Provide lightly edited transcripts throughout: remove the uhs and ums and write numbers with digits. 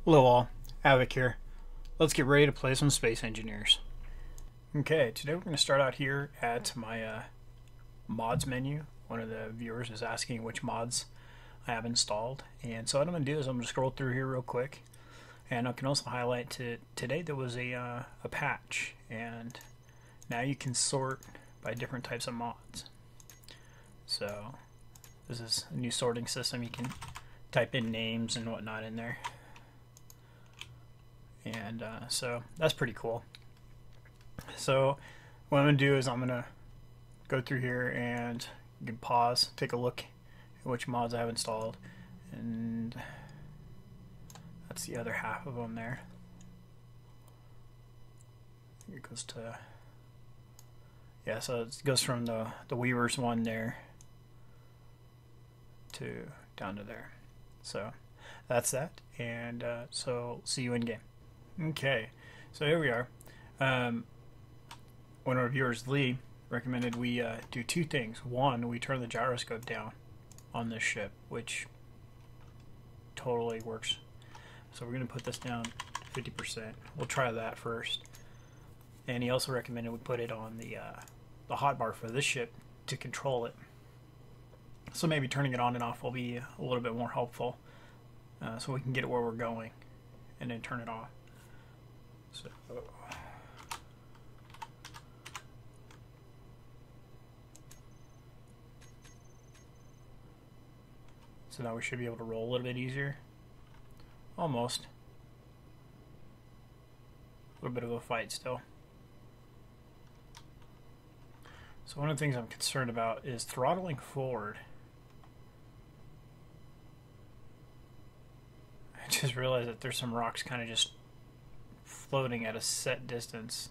Hello all, Havoc here. Let's get ready to play some Space Engineers. Okay, today we're going to start out here at my mods menu. One of the viewers is asking which mods I have installed, and so what I'm going to do is I'm going to scroll through here real quick, and I can also highlight today there was a patch, and now you can sort by different types of mods. So this is a new sorting system. You can type in names and whatnot in there. And so that's pretty cool. So what I'm going to do is I'm going to go through here and you can pause, take a look at which mods I have installed, and that's the other half of them there. It goes to, yeah, so it goes from the Weavers one there to down to there. So that's that, and so see you in game. Okay, so here we are. One of our viewers, Lee, recommended we do two things. One, we turn the gyroscope down on this ship, which totally works. So we're going to put this down 50%. We'll try that first. And he also recommended we put it on the hotbar for this ship to control it. So maybe turning it on and off will be a little bit more helpful, so we can get it where we're going and then turn it off. So now we should be able to roll a little bit easier. Almost. A little bit of a fight still. So one of the things I'm concerned about is throttling forward. I just realized that there's some rocks kind of just floating at a set distance.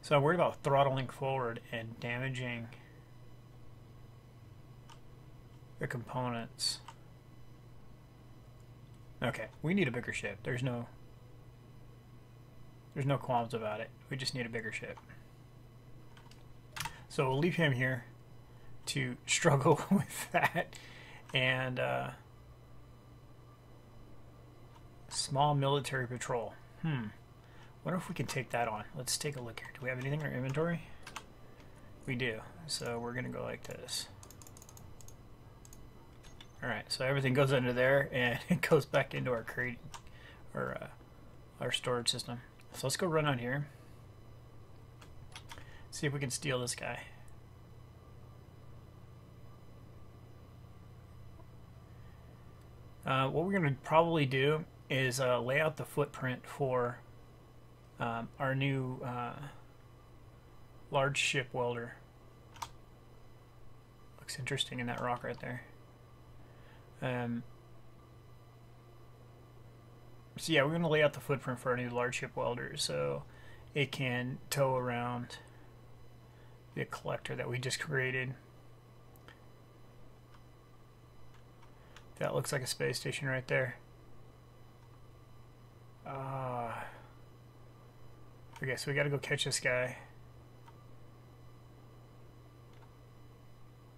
So I'm worried about throttling forward and damaging the components. Okay, we need a bigger ship. There's no qualms about it. We just need a bigger ship. So we'll leave him here to struggle with that. And small military patrol. Wonder if we can take that on. Let's take a look here. Do we have anything in our inventory? We do. So we're gonna go like this. Alright, so everything goes under there and it goes back into our crate, or our storage system. So let's go run out here. See if we can steal this guy. What we're going to probably do is lay out the footprint for our new large ship welder. Looks interesting in that rock right there. So yeah, we're going to lay out the footprint for our new large ship welder so it can tow around the collector that we just created. That looks like a space station right there. Okay, so we gotta go catch this guy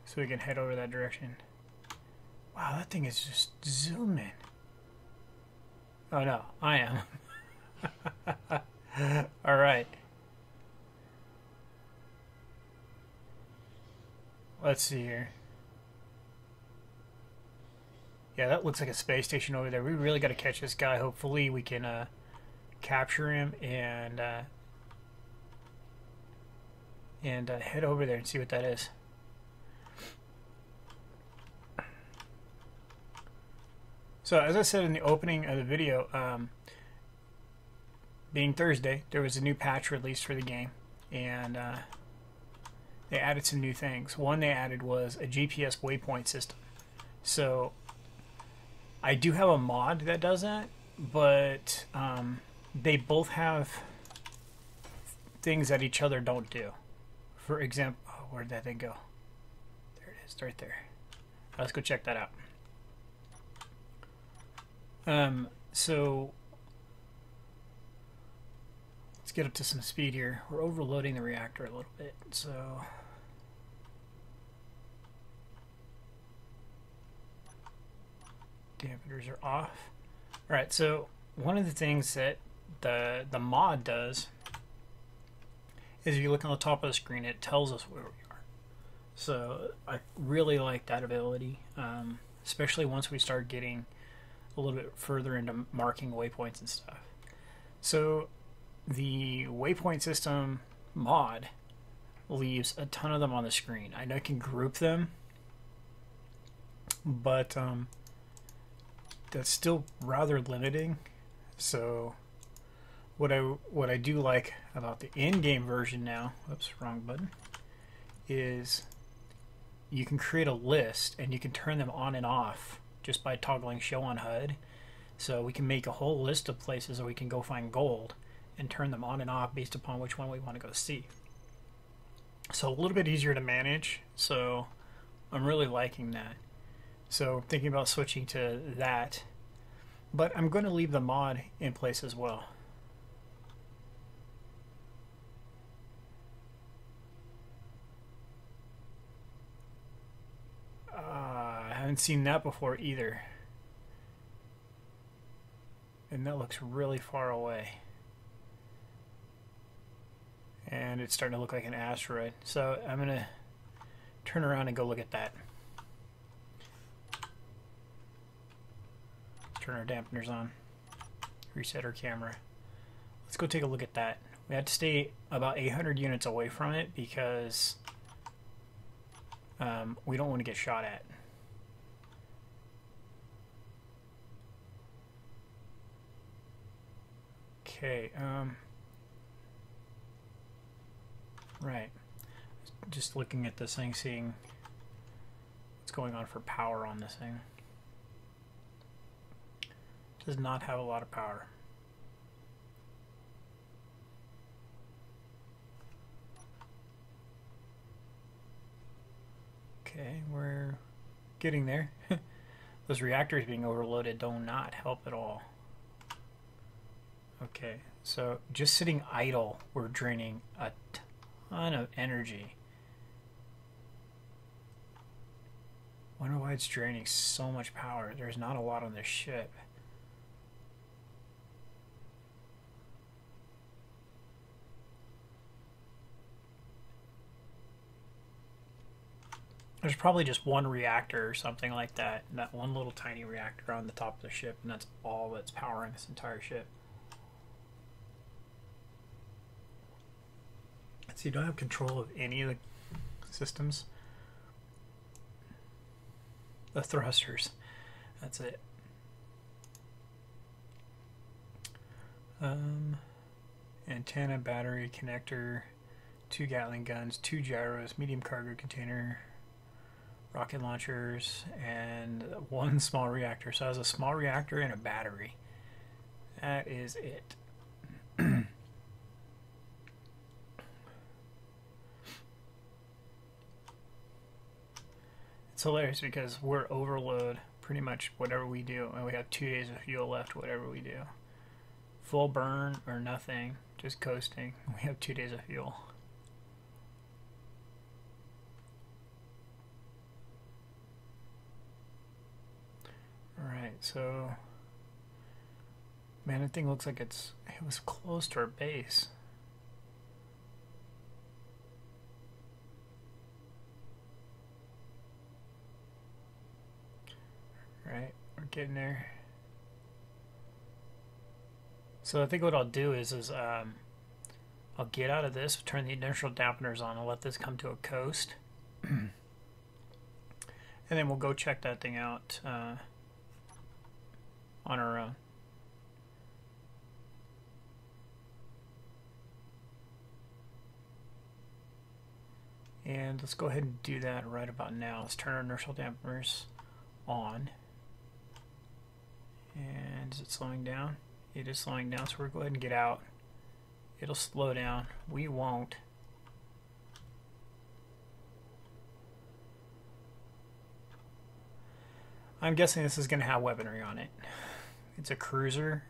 so we can head over that direction. Wow, that thing is just zooming. Oh no, I am. Alright. Let's see here. Yeah, that looks like a space station over there. We really got to catch this guy. Hopefully we can capture him and head over there and see what that is. So as I said in the opening of the video, being Thursday, there was a new patch released for the game, and they added some new things. One they added was a GPS waypoint system. So I do have a mod that does that, but they both have things that each other don't do. For example, oh, where'd that thing go? There it is, right there. Let's go check that out. So let's get up to some speed here. We're overloading the reactor a little bit, so Dampeners are off. Alright, so one of the things that the mod does is if you look on the top of the screen, it tells us where we are. So I really like that ability, especially once we start getting a little bit further into marking waypoints and stuff. So the waypoint system mod leaves a ton of them on the screen. I know I can group them, but that's still rather limiting. So what I do like about the in-game version now, oops, wrong button, is you can create a list and you can turn them on and off just by toggling show on HUD. So we can make a whole list of places where we can go find gold and turn them on and off based upon which one we want to go see. So a little bit easier to manage, so I'm really liking that. So thinking about switching to that, but I'm going to leave the mod in place as well. I haven't seen that before either. And that looks really far away. And it's starting to look like an asteroid. So I'm going to turn around and go look at that. Turn our dampeners on. Reset our camera. Let's go take a look at that. We have to stay about 800 units away from it because we don't want to get shot at. Okay, right. Just looking at this thing, seeing what's going on for power on this thing. Does not have a lot of power. Okay, we're getting there. Those reactors being overloaded do not help at all. Okay, so just sitting idle, we're draining a ton of energy. Wonder why it's draining so much power. There's not a lot on this ship. There's probably just one reactor or something like that. That one little tiny reactor on the top of the ship, and that's all that's powering this entire ship. So you don't have control of any of the systems. The thrusters. That's it. Antenna, battery, connector, 2 Gatling guns, 2 gyros, medium cargo container, rocket launchers, and 1 small reactor. So it has a small reactor and a battery. That is it. It's hilarious because we're overload pretty much whatever we do, and we have 2 days of fuel left whatever we do. Full burn or nothing, just coasting. We have 2 days of fuel. Alright, so man, that thing looks like it was close to our base. Right, we're getting there. So I think what I'll do is I'll get out of this, turn the inertial dampeners on, and let this come to a coast. And then we'll go check that thing out on our own. And let's go ahead and do that right about now. Let's turn our inertial dampeners on. And is it slowing down? It is slowing down, so we'll go ahead and get out. It'll slow down. We won't. I'm guessing this is going to have weaponry on it. It's a cruiser.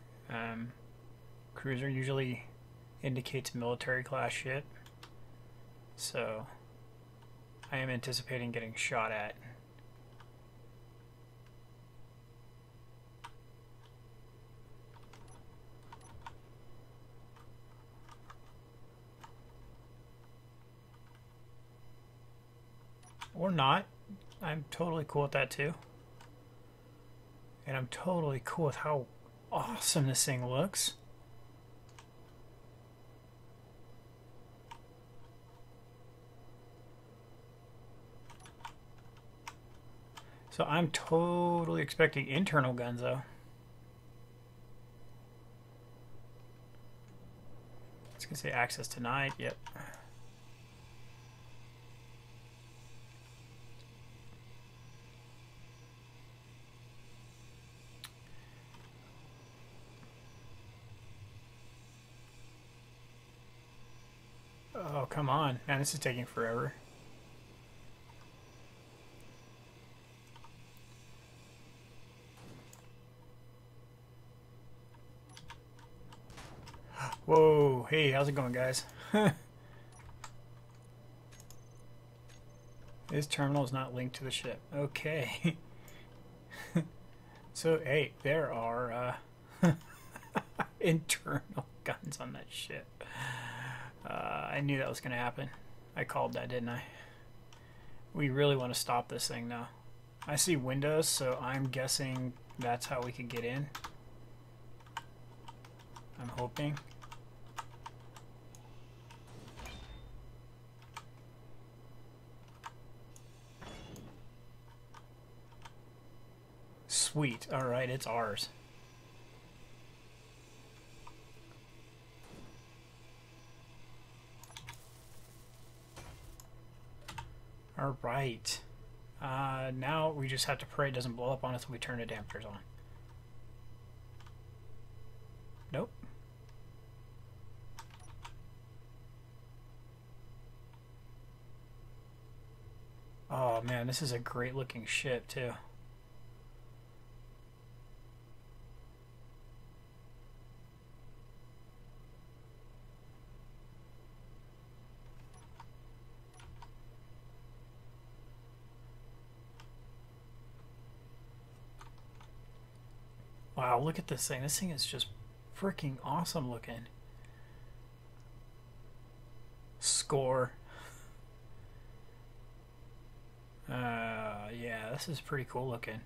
Cruiser usually indicates military class ship. So I am anticipating getting shot at. Or not. I'm totally cool with that too. And I'm totally cool with how awesome this thing looks. So I'm totally expecting internal guns though. It's gonna say access denied. Yep. Oh, come on. Man, this is taking forever. Whoa, hey, how's it going, guys? This terminal is not linked to the ship. Okay. So, hey, there are internal guns on that ship. I knew that was going to happen. I called that, didn't I? We really want to stop this thing now. I see windows, so I'm guessing that's how we could get in. I'm hoping. Sweet. Alright, it's ours. Alright. Now we just have to pray it doesn't blow up on us when we turn the dampers on. Nope. Oh man, this is a great looking ship too. Wow, look at this thing. This thing is just freaking awesome looking. Score. Yeah, this is pretty cool looking.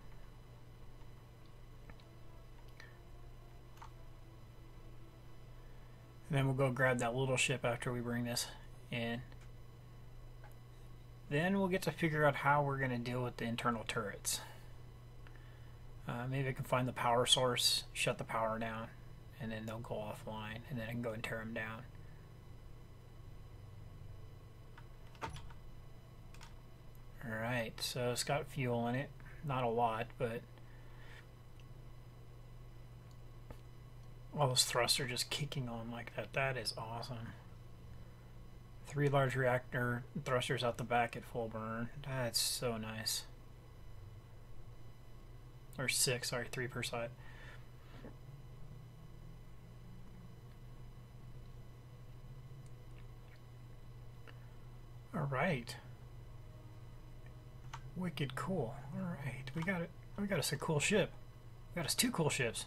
And then we'll go grab that little ship after we bring this in. Then we'll get to figure out how we're going to deal with the internal turrets. Maybe I can find the power source, shut the power down, and then they'll go offline, and then I can go and tear them down. Alright, so it's got fuel in it. Not a lot, but all those thrusts are just kicking on like that. That is awesome. 3 large reactor thrusters out the back at full burn. That's so nice. Or 6, sorry, 3 per side. Alright. Wicked cool. Alright, we got it. We got us a cool ship. We got us 2 cool ships.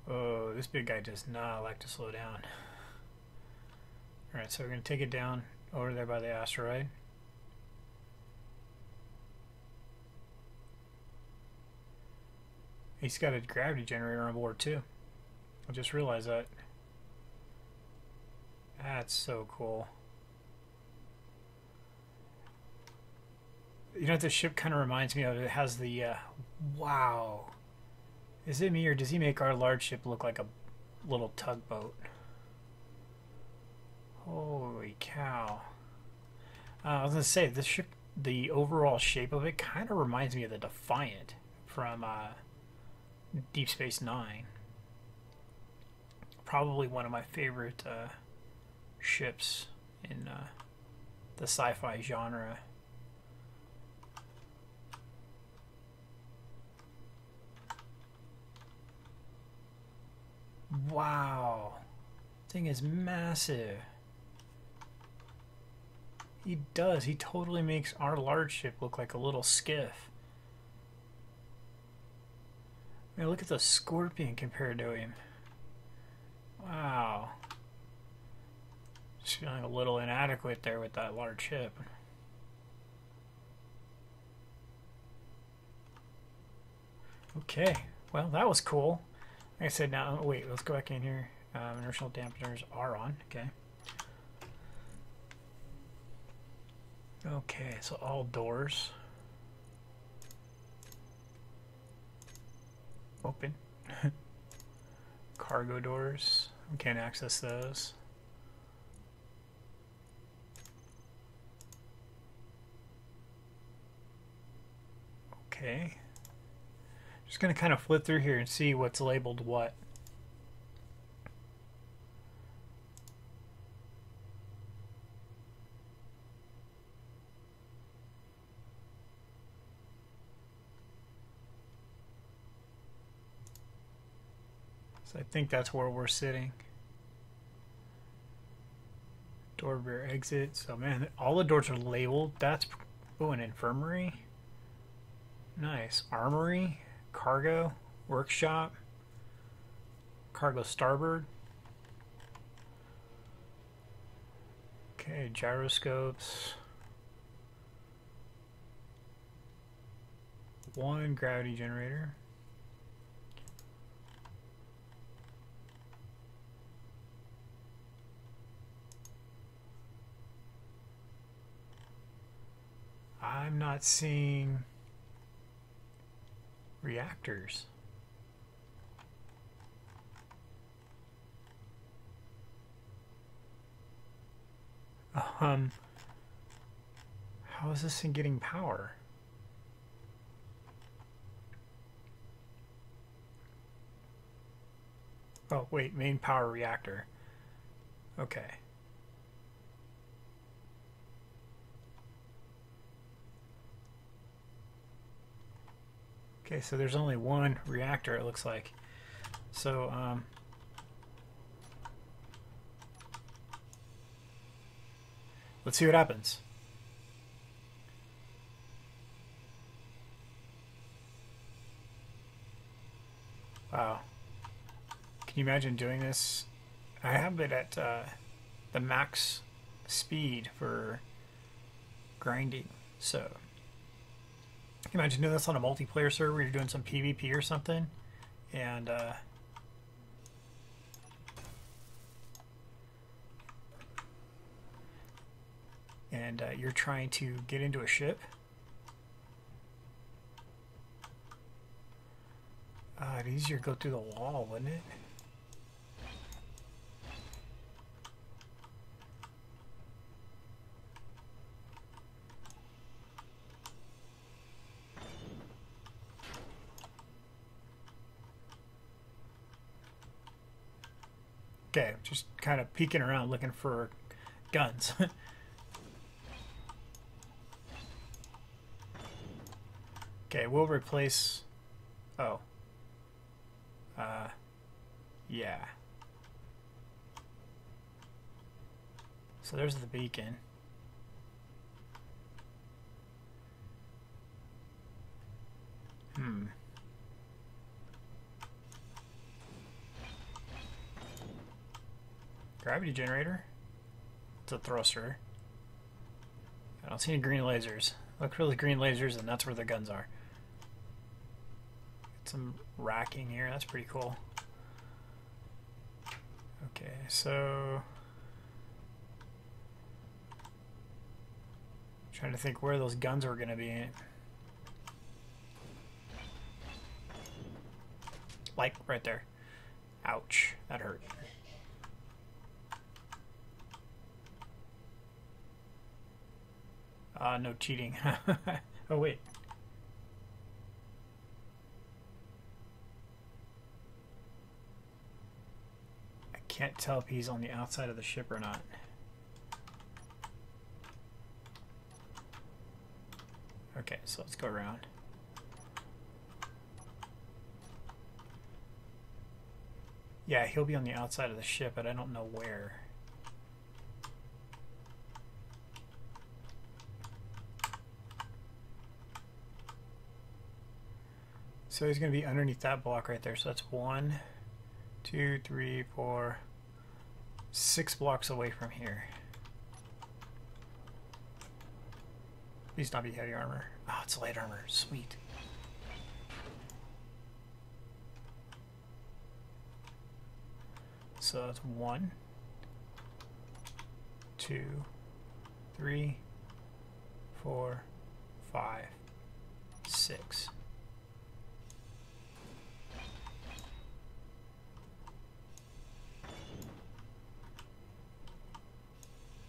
Oh, this big guy does not like to slow down. Alright, so we're going to take it down over there by the asteroid. He's got a gravity generator on board too. I just realized that. That's so cool. You know what this ship kind of reminds me of? It has the, wow. Is it me or does he make our large ship look like a little tugboat? Holy cow. I was going to say, this ship, the overall shape of it kind of reminds me of the Defiant from Deep Space Nine. Probably one of my favorite ships in the sci-fi genre. Wow, thing is massive. He does. He totally makes our large ship look like a little skiff. I mean, look at the Scorpion compared to him. Wow. Just feeling a little inadequate there with that large ship. Okay, well, that was cool. Like I said, now, wait, let's go back in here. Inertial dampeners are on, okay. Okay, so all doors. Open. Cargo doors, we can't access those. Okay. Just going to kind of flip through here and see what's labeled what. So I think that's where we're sitting. Door rear exit. So man, all the doors are labeled. That's, oh, an infirmary. Nice. Armory, cargo, workshop, cargo starboard. Okay, gyroscopes. One gravity generator. I'm not seeing reactors. How is this thing getting power? Oh, wait, main power reactor. Okay. Okay, so there's only one reactor, it looks like. So, let's see what happens. Wow. Can you imagine doing this? I have it at the max speed for grinding, so imagine doing this on a multiplayer server where you're doing some PvP or something, and you're trying to get into a ship. It'd easier to go through the wall, wouldn't it? Okay, just kind of peeking around looking for guns. Okay, we'll replace... Oh. Yeah. So there's the beacon. Gravity generator. It's a thruster. I don't see any green lasers. Look for the green lasers, and that's where the guns are. Get some racking here. That's pretty cool. Okay, so trying to think where those guns were going to be. Like right there. Ouch, that hurt. No cheating. Oh wait. I can't tell if he's on the outside of the ship or not. Okay, so let's go around. Yeah, he'll be on the outside of the ship, but I don't know where. So he's going to be underneath that block right there. So that's 1, 2, 3, 4, 6 blocks away from here. Please not be heavy armor. Oh, it's light armor. Sweet. So that's 1, 2, 3, 4, 5, 6.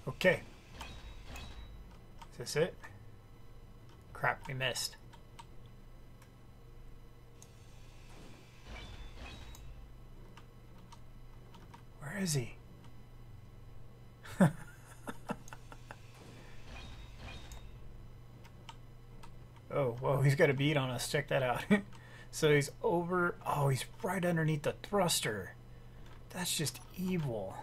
Okay. Is this it? Crap, we missed. Where is he? Oh, whoa, he's got a bead on us. Check that out. So he's over... Oh, he's right underneath the thruster. That's just evil.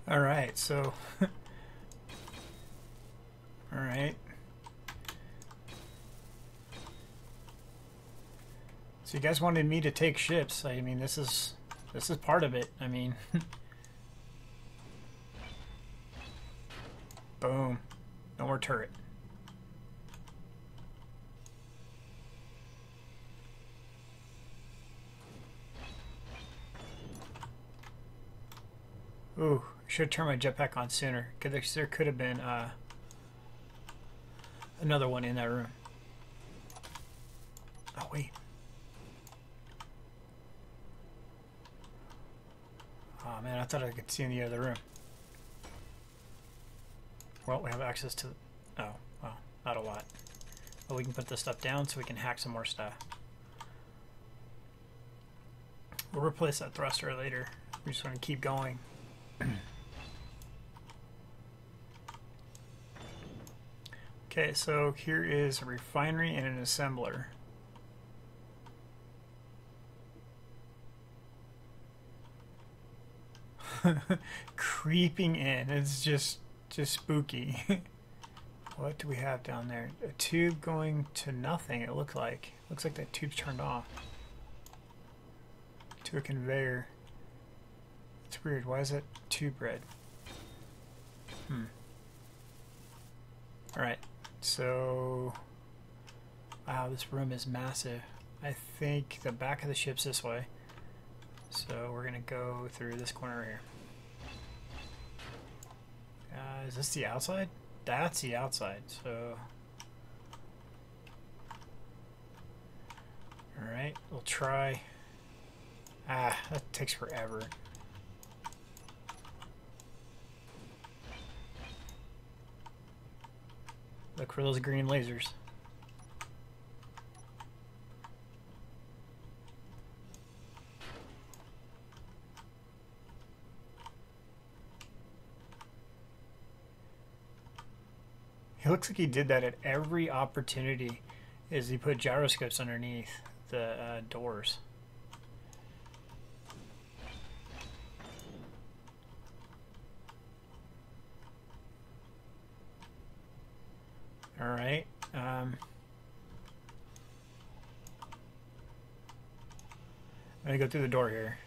Alright, so... Alright. So you guys wanted me to take ships. I mean, this is part of it. I mean... Boom. No more turret. Ooh, I should have turned my jetpack on sooner. Because there could have been another one in that room. Oh, wait. Oh, man, I thought I could see in the other room. Well, we have access to... Oh, well, not a lot. But we can put this stuff down so we can hack some more stuff. We'll replace that thruster later. We just want to keep going. Okay, so here is a refinery and an assembler. Creeping in. It's just spooky. What do we have down there? A tube going to nothing, it looks like. Looks like that tube's turned off. To a conveyor. It's weird. Why is it tube red? Alright, so... Wow, this room is massive. I think the back of the ship's this way. So we're gonna go through this corner here. Is this the outside? That's the outside, so... Alright, we'll try... Ah, that takes forever. Look for those green lasers. It looks like he did that at every opportunity, is he put gyroscopes underneath the doors. Alright. I'm going to go through the door here.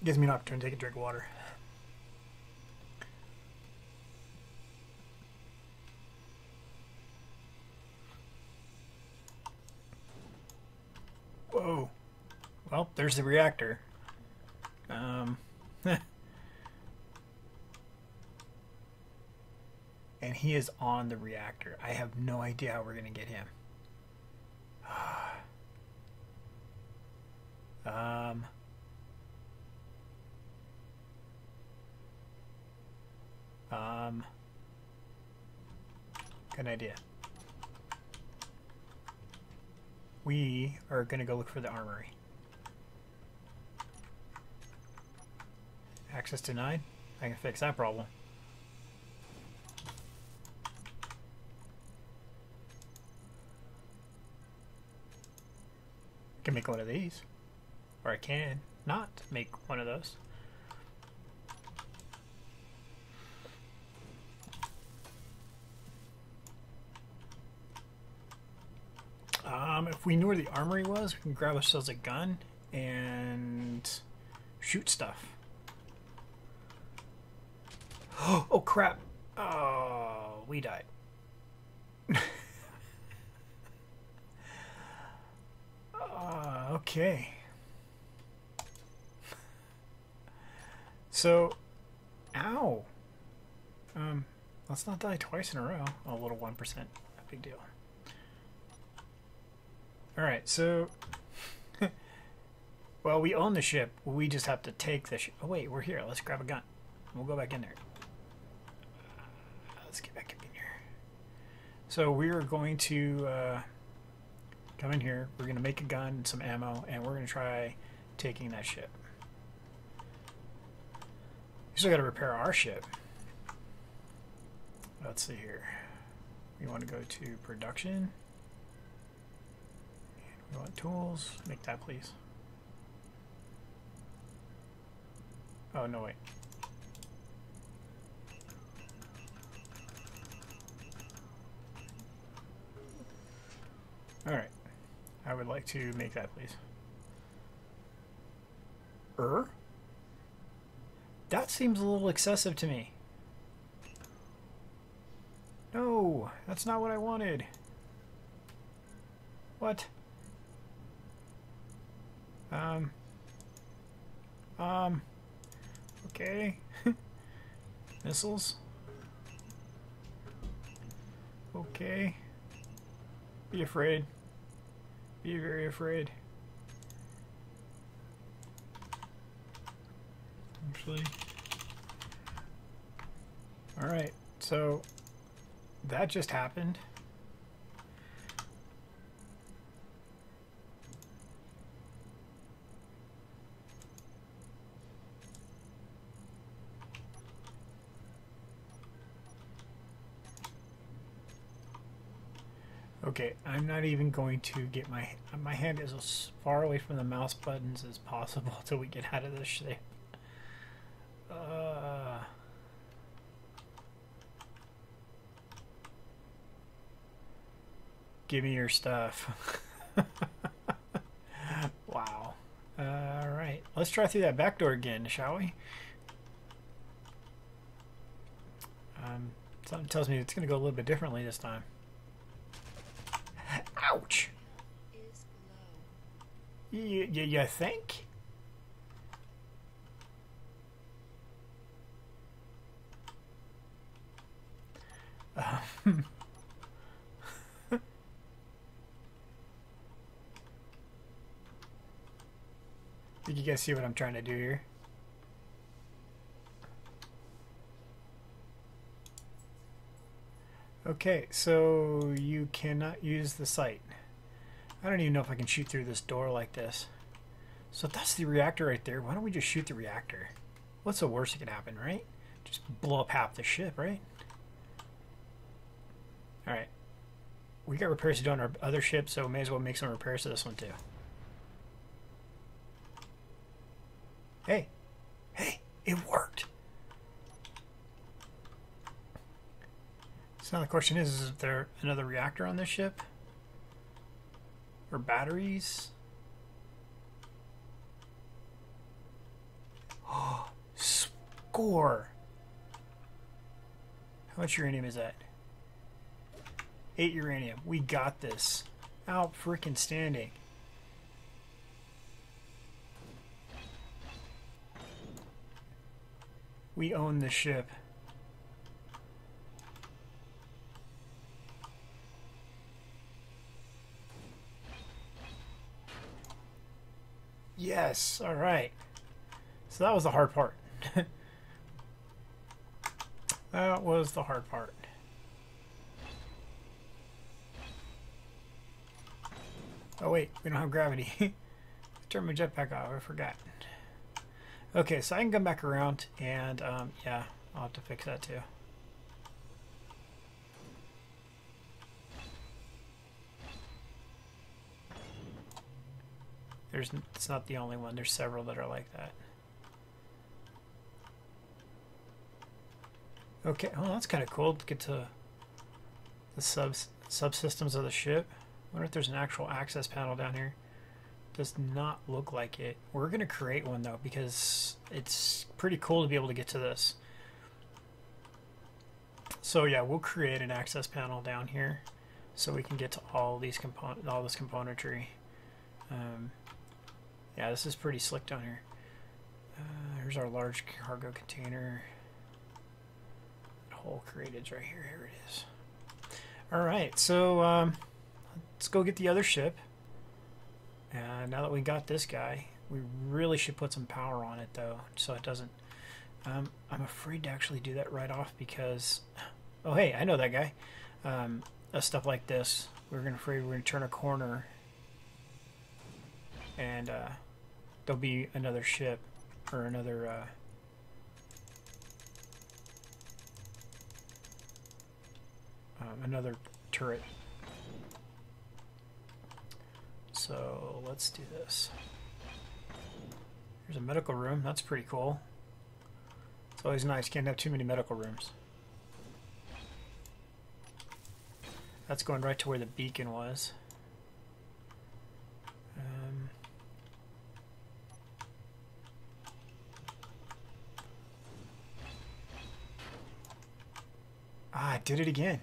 Gives me an opportunity to take a drink of water. Whoa. Well, there's the reactor. And he is on the reactor. I have no idea how we're going to get him. Good idea. We are going to go look for the armory. Access denied. I can fix that problem. I can make one of these. Or I can not make one of those. if we knew where the armory was, we can grab ourselves a gun and shoot stuff. Oh crap! Oh, we died. Okay. So, ow. Let's not die twice in a row. Oh, a little 1%. A big deal. Alright, so... well, we own the ship. We just have to take the ship. Oh, wait, we're here. Let's grab a gun. We'll go back in there. Let's get back in here. So, we're going to come in here. We're going to make a gun and some ammo, and we're going to try taking that ship. We still got to repair our ship. Let's see here. We want to go to production. And we want tools. Make that, please. Oh, no, wait. Alright. I would like to make that, please. That seems a little excessive to me. No, that's not what I wanted. What? Okay. Missiles. Okay. Be afraid. Be very afraid. Actually. Alright, so that just happened. Okay, I'm not even going to get my hand is as far away from the mouse buttons as possible until we get out of this shit. Give me your stuff. Wow. Alright, let's try through that back door again, shall we? Something tells me it's going to go a little bit differently this time. Ouch! You think? Did you guys see what I'm trying to do here? Okay, so you cannot use the sight. I don't even know if I can shoot through this door like this. So if that's the reactor right there, why don't we just shoot the reactor? What's the worst that could happen, right? Just blow up half the ship, right? Alright. We got repairs to do on our other ship, so we may as well make some repairs to this one too. Hey! Hey! It worked! So now the question is there another reactor on this ship? Or batteries? Oh, score! How much uranium is that? 8 uranium. We got this. Out freaking standing. We own the ship. Yes, all right. So that was the hard part. That was the hard part. Oh wait, we don't have gravity. Turn my jetpack off, I forgot. Okay, so I can come back around and yeah, I'll have to fix that too. It's not the only one. There's several that are like that. Okay, oh, that's kind of cool to get to the subsystems of the ship. wonder if there's an actual access panel down here. Does not look like it. We're going to create one though, because it's pretty cool to be able to get to this. So yeah, we'll create an access panel down here so we can get to all these all this componentry. Yeah, this is pretty slick down here. Here's our large cargo container. Hole created right here. Here it is. All right, so let's go get the other ship. And now that we got this guy, we really should put some power on it though, so it doesn't. I'm afraid to actually do that right off because, oh hey, I know that guy. Stuff like this, we're gonna turn a corner, and there'll be another ship or another. Another turret. So let's do this. There's a medical room. That's pretty cool. It's always nice. Can't have too many medical rooms. That's going right to where the beacon was. I did it again.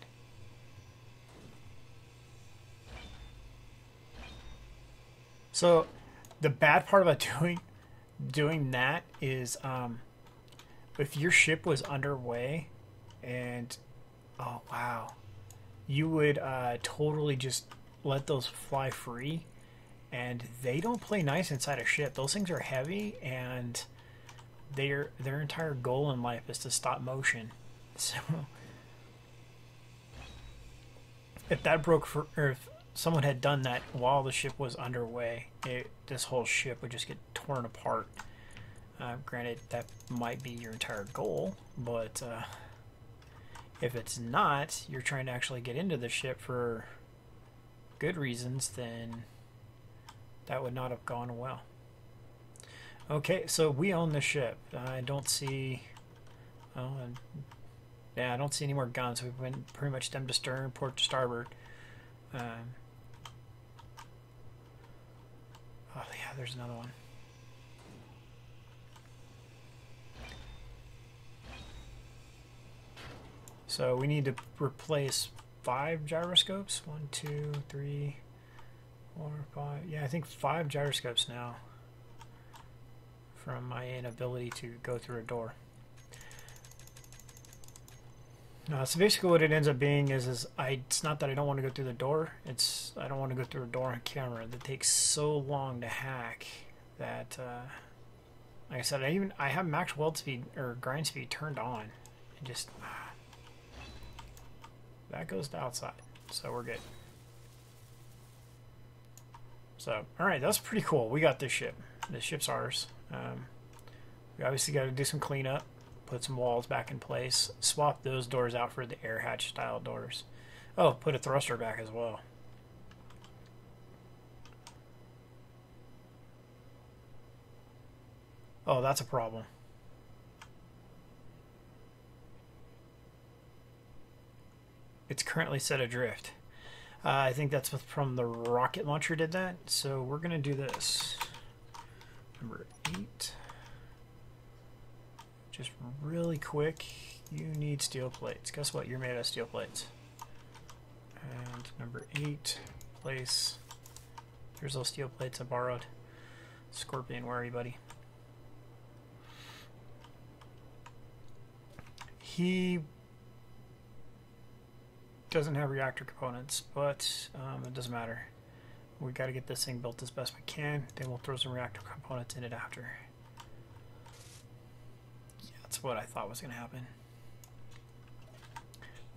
So the bad part about doing that is if your ship was underway and oh wow, you would totally just let those fly free, and they don't play nice inside a ship. Those things are heavy, and their entire goal in life is to stop motion. So if that broke or if someone had done that while the ship was underway, this whole ship would just get torn apart. Granted, that might be your entire goal, but if it's not, you're trying to actually get into the ship for good reasons, then that would not have gone well. Okay, so we own the ship. I don't see... Oh, yeah, I don't see any more guns. We've been pretty much stem to stern, port to starboard. Oh yeah, there's another one. So we need to replace 5 gyroscopes. 1, 2, 3, 4, 5. Yeah, I think 5 gyroscopes now from my inability to go through a door. So basically what it ends up being is it's not that I don't want to go through the door, it's I don't want to go through a door on camera. That takes so long to hack that like I said, I have max weld speed or grind speed turned on, and just that goes to outside, so we're good. So alright, that's pretty cool. We got this ship. This ship's ours. We obviously got to do some cleanup. Put some walls back in place. Swap those doors out for the air hatch style doors. Oh, put a thruster back as well. Oh, that's a problem. It's currently set adrift. I think that's from the rocket launcher did that. So we're going to do this. Number 8. Just really quick, you need steel plates. Guess what? You're made out of steel plates. And number 8, place. Here's those steel plates I borrowed. Scorpion, where are you, buddy? He doesn't have reactor components, but it doesn't matter. We got to get this thing built as best we can. Then we'll throw some reactor components in it after. That's what I thought was going to happen,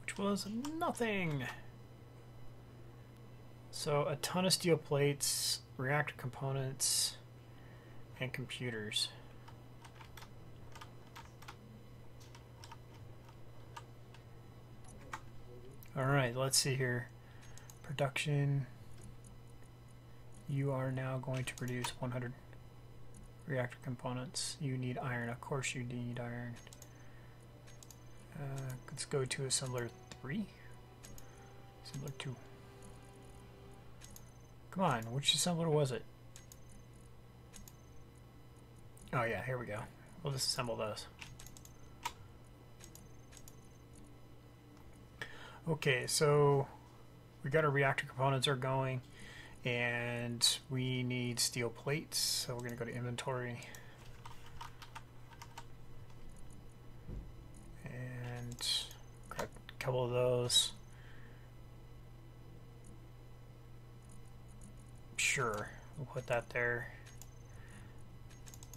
which was nothing. So a ton of steel plates, reactor components, and computers. Alright, let's see here. Production. You are now going to produce 100 reactor components. You need iron. Of course you need iron. Let's go to assembler 3. Assembler 2. Come on, which assembler was it? Oh yeah, here we go. We'll disassemble those. Okay, so we got our reactor components are going, and we need steel plates. So we're going to go to inventory and grab a couple of those. Sure, we'll put that there.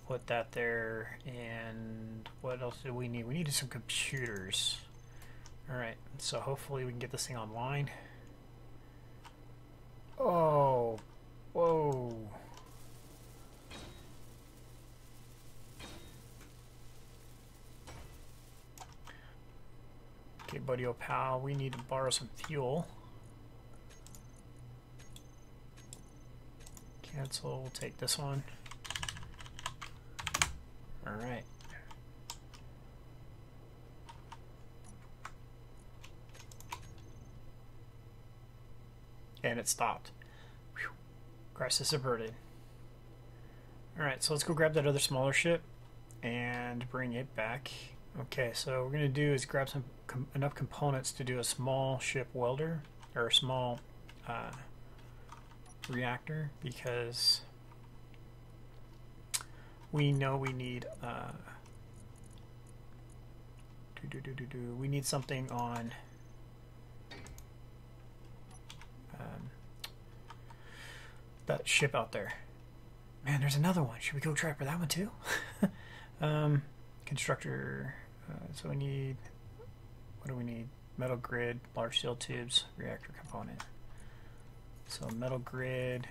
Put that there, and what else do we need? We needed some computers. Alright, so hopefully we can get this thing online. Oh, whoa. Okay, buddy, oh pal, we need to borrow some fuel. Cancel, we'll take this one. Alright. And it stopped. Whew. Crisis averted. Alright, so let's go grab that other smaller ship and bring it back. Okay, so what we're going to do is grab some enough components to do a small ship welder, or a small reactor, because we know we need we need something on that ship out there. Man, there's another one. Should we go try for that one too? Constructor. So we need, what do we need? Metal grid, large steel tubes, reactor component. So metal grid,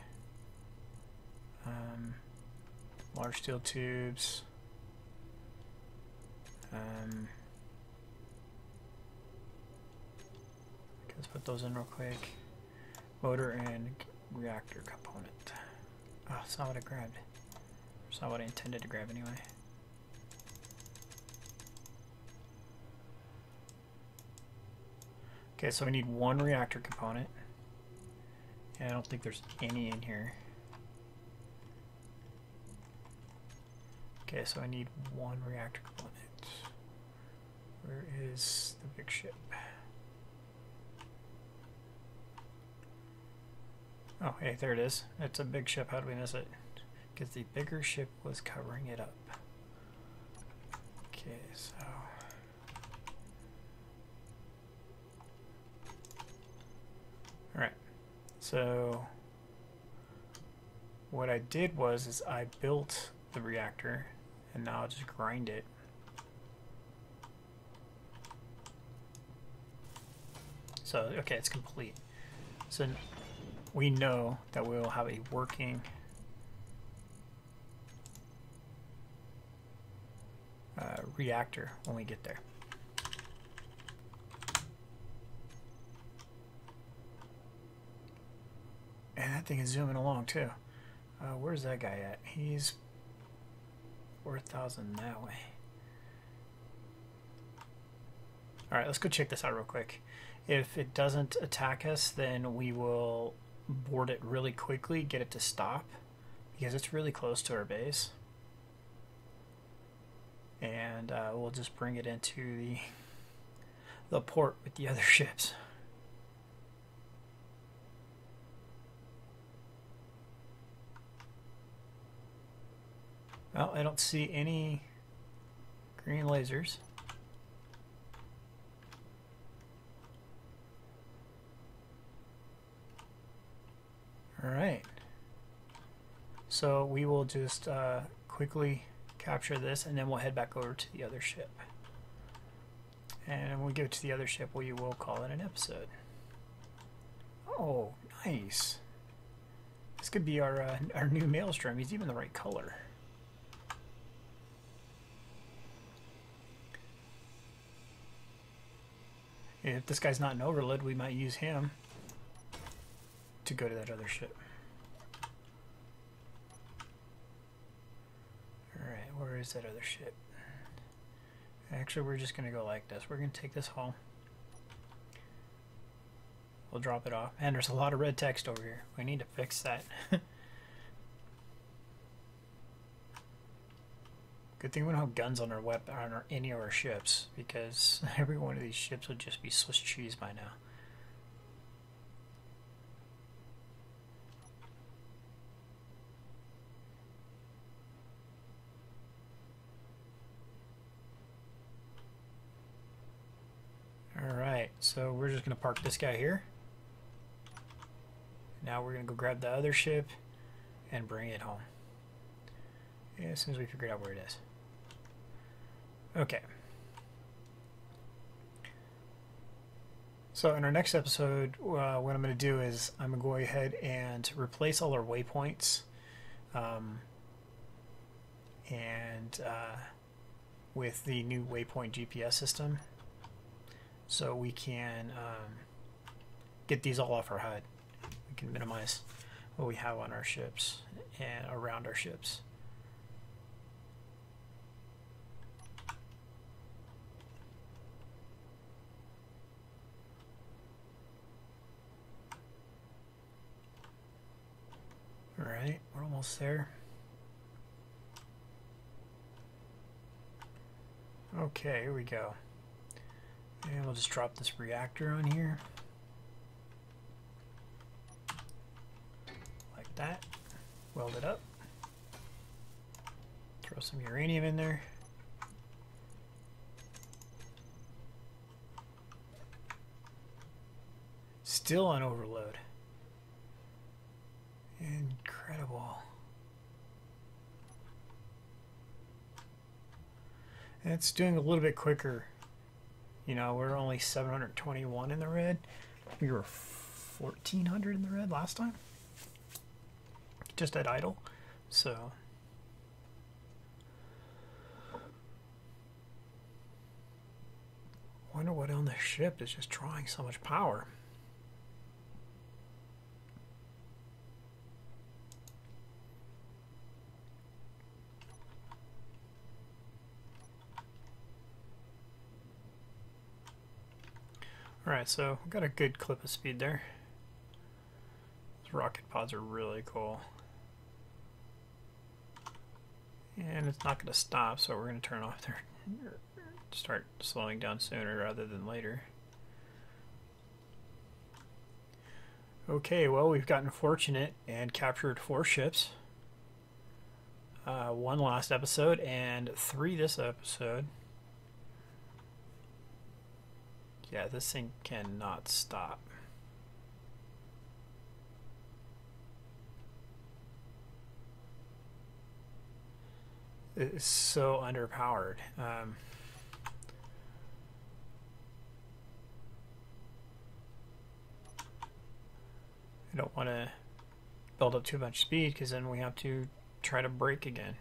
large steel tubes. Let's put those in real quick. Motor and reactor component. Oh, it's not what I grabbed. It's not what I intended to grab anyway. Okay, so we need one reactor component. And I don't think there's any in here. Okay, so I need one reactor component. Where is the big ship? Oh, hey, there it is. It's a big ship. How did we miss it? Because the bigger ship was covering it up. Okay, so... Alright, so what I did was I built the reactor, and now I'll just grind it. So, okay, it's complete. So we know that we will have a working reactor when we get there. And that thing is zooming along too. Where's that guy at? He's 4,000 that way. Alright, let's go check this out real quick. If it doesn't attack us, then we will board it really quickly, get it to stop, because it's really close to our base. And we'll just bring it into the port with the other ships. Well, I don't see any green lasers. Alright. So we will just quickly capture this, and then we'll head back over to the other ship. And when we get to the other ship, we will call it an episode. Oh, nice. This could be our new Maelstrom. He's even the right color. If this guy's not an overload, we might use him to go to that other ship. Alright, where is that other ship? Actually, we're just going to go like this. We're going to take this home. we'll drop it off. And there's a lot of red text over here. We need to fix that. Good thing we don't have guns on our weapon on any of our ships, because every one of these ships would just be Swiss cheese by now. Alright, so we're just going to park this guy here. Now we're going to go grab the other ship and bring it home. Yeah, as soon as we figure out where it is. Okay. So in our next episode, what I'm going to do is I'm going to go ahead and replace all our waypoints with the new waypoint GPS system, so we can get these all off our HUD. We can minimize what we have on our ships and around our ships. Alright, we're almost there. Okay, here we go. And we'll just drop this reactor on here. Like that. Weld it up. Throw some uranium in there. Still on overload. Incredible. And it's doing a little bit quicker. You know, we're only 721 in the red. We were 1400 in the red last time. Just at idle. So I wonder what on the ship is just drawing so much power. Alright, so we've got a good clip of speed there. These rocket pods are really cool. And it's not going to stop, so we're going to turn off there. Start slowing down sooner rather than later. Okay, well, we've gotten fortunate and captured 4 ships. 1 last episode and 3 this episode. Yeah, this thing cannot stop. It's so underpowered. I don't want to build up too much speed, because then we have to try to brake again.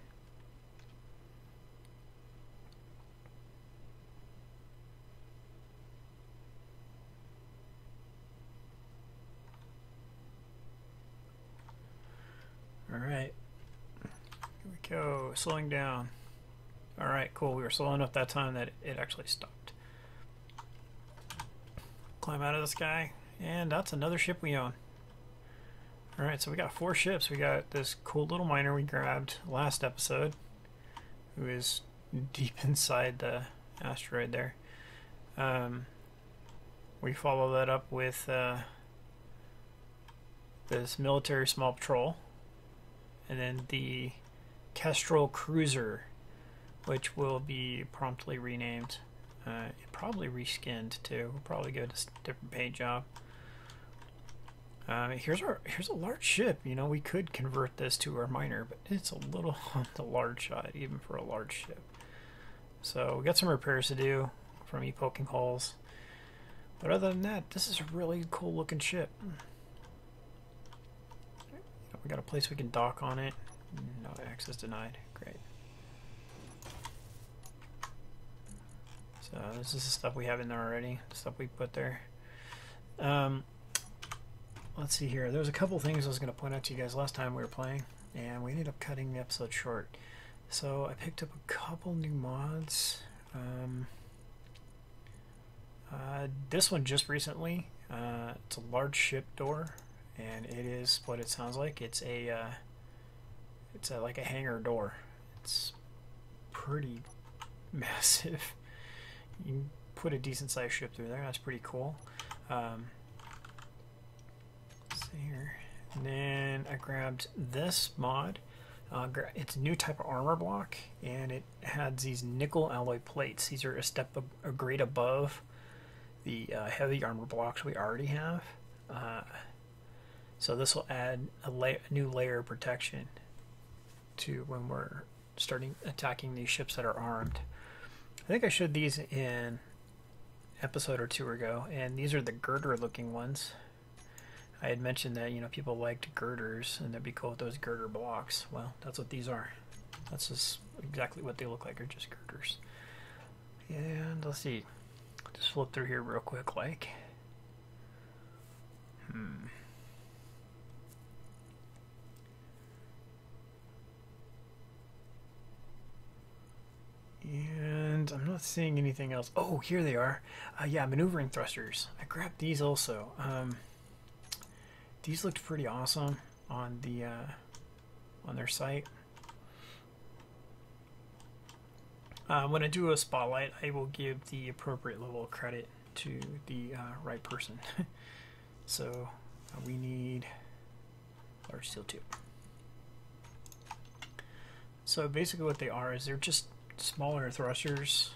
Alright, here we go, slowing down. Alright, cool, we were slow enough that time that it actually stopped. Climb out of the sky, and that's another ship we own. Alright, so we got 4 ships. We got this cool little miner we grabbed last episode, who is deep inside the asteroid there. We follow that up with this military small patrol. And then the Kestrel Cruiser, which will be promptly renamed. Probably reskinned too. We'll probably go to a different paint job. Here's a large ship. You know, we could convert this to our miner, but it's a little on the large side, even for a large ship. So we got some repairs to do from me poking holes. But other than that, this is a really cool looking ship. We got a place we can dock on it. No access denied. Great. So this is the stuff we have in there already. The stuff we put there. Let's see here. There was a couple things I was going to point out to you guys last time we were playing, and we ended up cutting the episode short. So I picked up a couple new mods. This one just recently. It's a large ship door, and it is what it sounds like. It's like a hangar door. It's pretty massive. You can put a decent sized ship through there. That's pretty cool. Let's see here. And then I grabbed this mod. It's a new type of armor block, and it has these nickel alloy plates. These are a grade above the heavy armor blocks we already have. So this will add a new layer of protection to when we're starting attacking these ships that are armed. I think I showed these in episode or two ago, and these are the girder looking ones. I had mentioned that, you know, people liked girders and that'd be cool with those girder blocks. Well, that's what these are. That's just exactly what they look like, are just girders. And let's see, just flip through here real quick like. And I'm not seeing anything else. Oh, here they are. Yeah, maneuvering thrusters. I grabbed these also. These looked pretty awesome on the on their site. When I do a spotlight, I will give the appropriate level of credit to the right person. So we need large steel tube. So basically what they are is they're just smaller thrusters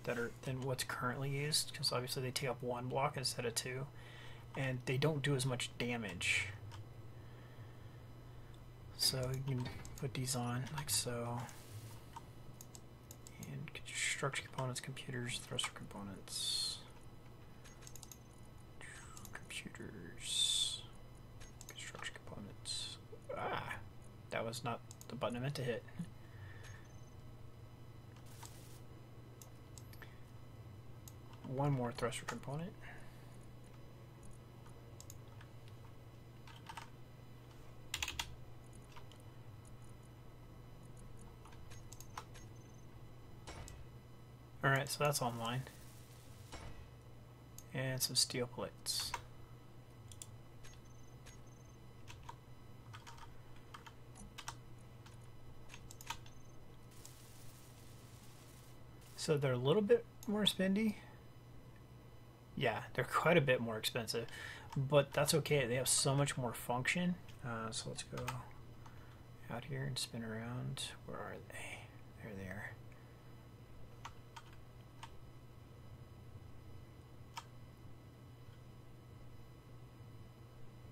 that are than what's currently used, because obviously they take up one block instead of two, and they don't do as much damage. So you can put these on like so. And construction components, computers, thruster components, computers, construction components. Ah, that was not the button I meant to hit. One more thruster component. Alright, so that's online. And some steel plates. So they're a little bit more spendy. Yeah, they're quite a bit more expensive, but that's okay. They have so much more function. So let's go out here and spin around. Where are they? There they are.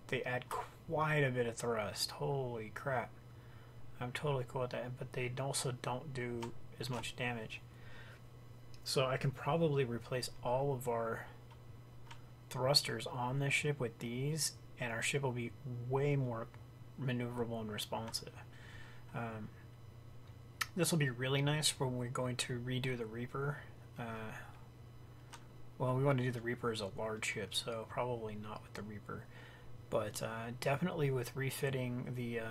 They add quite a bit of thrust. Holy crap. I'm totally cool with that, but they also don't do as much damage. So I can probably replace all of our thrusters on this ship with these, and our ship will be way more maneuverable and responsive. This will be really nice when we're going to redo the Reaper. Well, we want to do the Reaper as a large ship, so probably not with the Reaper, but definitely with refitting the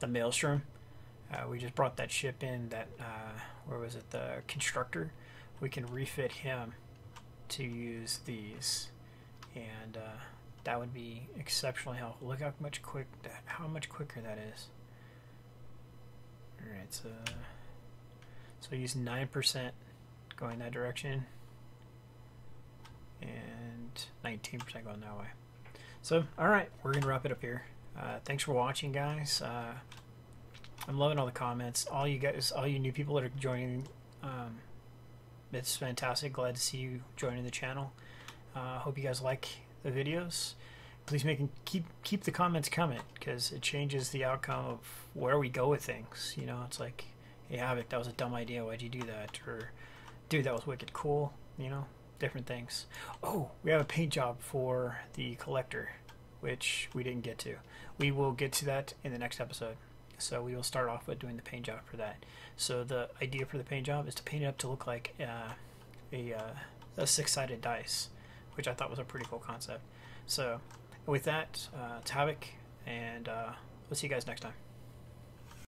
Maelstrom. We just brought that ship in, that where was it, the Constructor. We can refit him to use these, and that would be exceptionally helpful. Look how much quicker that is. All right, so use 9% going that direction, and 19% going that way. So, all right, we're gonna wrap it up here. Thanks for watching, guys. I'm loving all the comments. All you guys, all you new people that are joining, it's fantastic. Glad to see you joining the channel. Hope you guys like the videos. Please keep the comments coming, because it changes the outcome of where we go with things. You know, it's like, hey Havoc, that was a dumb idea. Why'd you do that? Or, dude, that was wicked cool. You know, different things. Oh, we have a paint job for the collector, which we didn't get to. We will get to that in the next episode. So we will start off with doing the paint job for that. So the idea for the paint job is to paint it up to look like a six-sided dice, which I thought was a pretty cool concept. So with that, it's Havoc, and we'll see you guys next time.